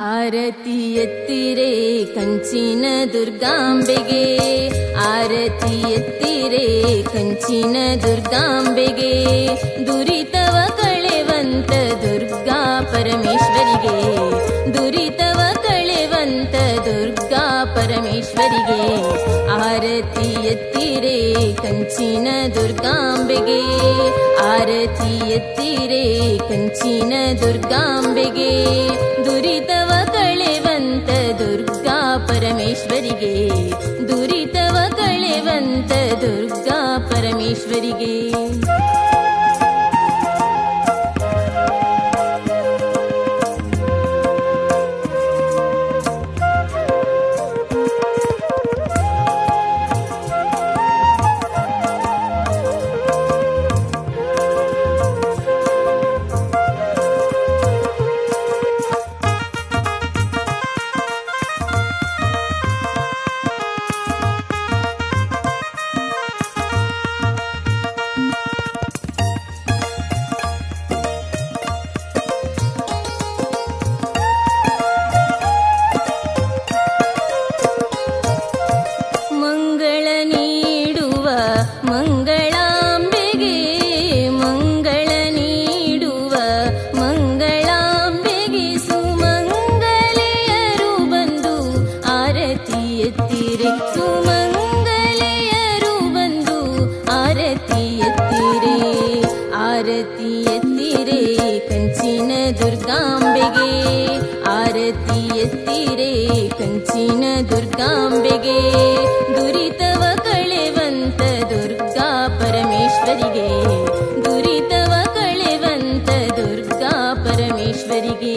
ಆರತಿ ಎತ್ತಿರೆ ಕಂಚಿನ ದುರ್ಗಾಂಬೆಗೆ, ಆರತಿ ಎತ್ತಿರೆ ಕಂಚಿನ ದುರ್ಗಾಂಬೆಗೆ, ದುರಿತವ ಕಳೆವಂತ ದುರ್ಗಾ ಪರಮೇಶ್ವರಿಗೆ, ದುರಿತವ ಕಳೆವಂತ ದುರ್ಗಾ ಪರಮೇಶ್ವರಿಗೆ. ಆರತಿ ಎತ್ತಿರೆ ಕಂಚಿನ ದುರ್ಗಾಂಬೆಗೆ, ಆರತಿ ಎತ್ತಿರೆ ಕಂಚಿನ ದುರ್ಗಾಂಬೆಗೆ, ದುರಿತವ ಕಳೆವಂತ ದುರ್ಗಾ ಪರಮೇಶ್ವರಿಗೆ, ದುರಿತವ ಕಳೆವಂತ ದುರ್ಗಾ ಪರಮೇಶ್ವರಿಗೆ. ಮಂಗಳಾಂಬೆಗೆ, ಮಂಗಳ ನೀಡುವ ಮಂಗಳಾಂಬೆಗೆ, ಸುಮಂಗಲೆಯರು ಬಂದು ಆರತಿ ಎತ್ತಿರೆ, ಸುಮಂಗಲೆಯರು ಬಂದು ಆರತಿ ಎತ್ತಿರೆ. ಆರತಿ ಎತ್ತಿರೆ ಕಂಚಿನ ದುರ್ಗಾಂಬೆಗೆ, ಆರತಿ ಎತ್ತಿರೆ ಕಂಚಿನ ದುರ್ಗಾಂಬೆಗೆ, ದುರಿತವ ಕಳೆವಂತ ದುರ್ಗಾ ಪರಮೇಶ್ವರಿಗೆ, ದುರಿತವ ಕಳೆವಂತ ದುರ್ಗಾ ಪರಮೇಶ್ವರಿಗೆ.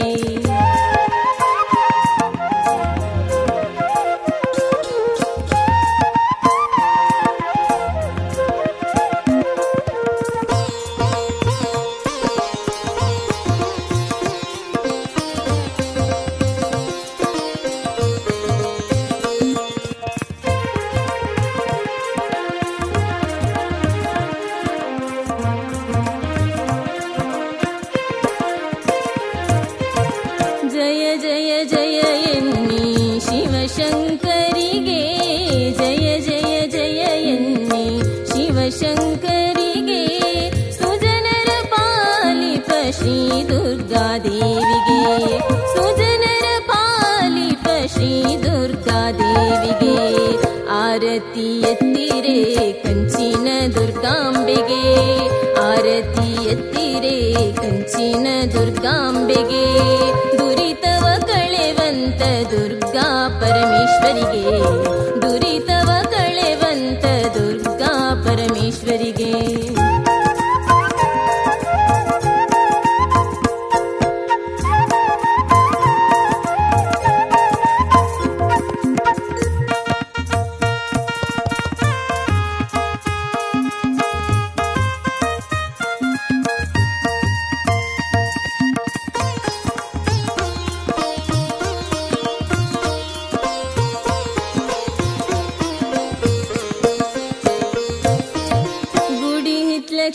ಜಯ ಜಯ ಜಯ ಎನ್ನಿ ಶಿವಶಂಕರಿಗೆ, ಜಯ ಜಯ ಜಯ ಎನ್ನಿ ಶಿವಶಂಕರಿಗೆ, ಸುಜನರ ಪಾಲಿಪ ಶ್ರೀ ದುರ್ಗಾದೇವಿಗೆ, ಸುಜನರ ಪಾಲಿಪ ಶ್ರೀ ದುರ್ಗಾದೇವಿಗೆ. ಆರತಿ ಎತ್ತಿರೆ ಕಂಚಿನ ದುರ್ಗಾಂಬೆಗೆ, ಆರತಿ ಎತ್ತಿರೆ ಕಂಚಿನ ದುರ್ಗಾಂಬೆಗೆ, ದುರಿತವ ಕಳೆವಂತ ದುರ್ಗಾ ಪರಮೇಶ್ವರಿಗೆ, ದುರಿತವ ಕಳೆವಂತ ದುರ್ಗಾ ಪರಮೇಶ್ವರಿಗೆ.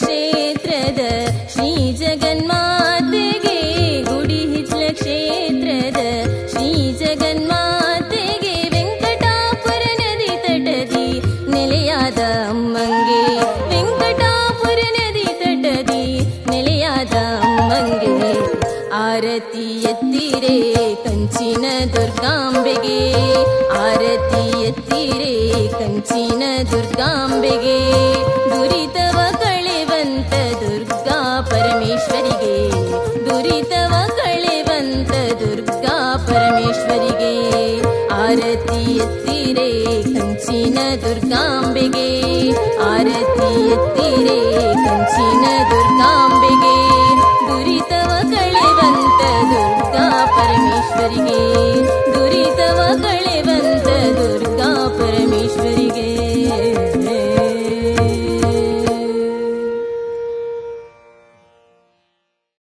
ಕ್ಷೇತ್ರದ ಶ್ರೀ ಜಗನ್ಮಾತೆಗೆ, ಗುಡಿ ಹಿತ್ಲ ಕ್ಷೇತ್ರದ ಶ್ರೀ ಜಗನ್ಮಾತೆಗೆ, ವೆಂಕಟಾಪುರ ನದಿ ತಟದಿ ನೆಲೆಯಾದ ಅಮ್ಮಂಗೆ, ವೆಂಕಟಾಪುರ ನದಿ ತಟದಿ ನೆಲೆಯಾದ ಅಮ್ಮಂಗೆ. ಆರತಿ ಎತ್ತಿರೆ ಕಂಚಿನ ದುರ್ಗಾಂಬೆಗೆ, ಆರತಿ ಎತ್ತಿರೆ ಕಂಚಿನ ದುರ್ಗಾಂಬೆಗೆ, ದುರಿತವ ಕಳೆವಂತ ದುರ್ಗಾ ಪರಮೇಶ್ವರಿಗೆ, ದುರಿತವ ಕಳೆವಂತ ದುರ್ಗಾ ಪರಮೇಶ್ವರಿಗೆ. ಆರತಿ ಎತ್ತಿರೆ ಕಂಚಿನ ದುರ್ಗಾಂಬೆಗೆ, ಆರತಿ ಎತ್ತಿರೆ ಕಂಚಿನ ದುರ್ಗಾಂಬೆಗೆ, ದುರಿತವ ಕಳೆವಂತ ದುರ್ಗಾ ಪರಮೇಶ್ವರಿಗೆ.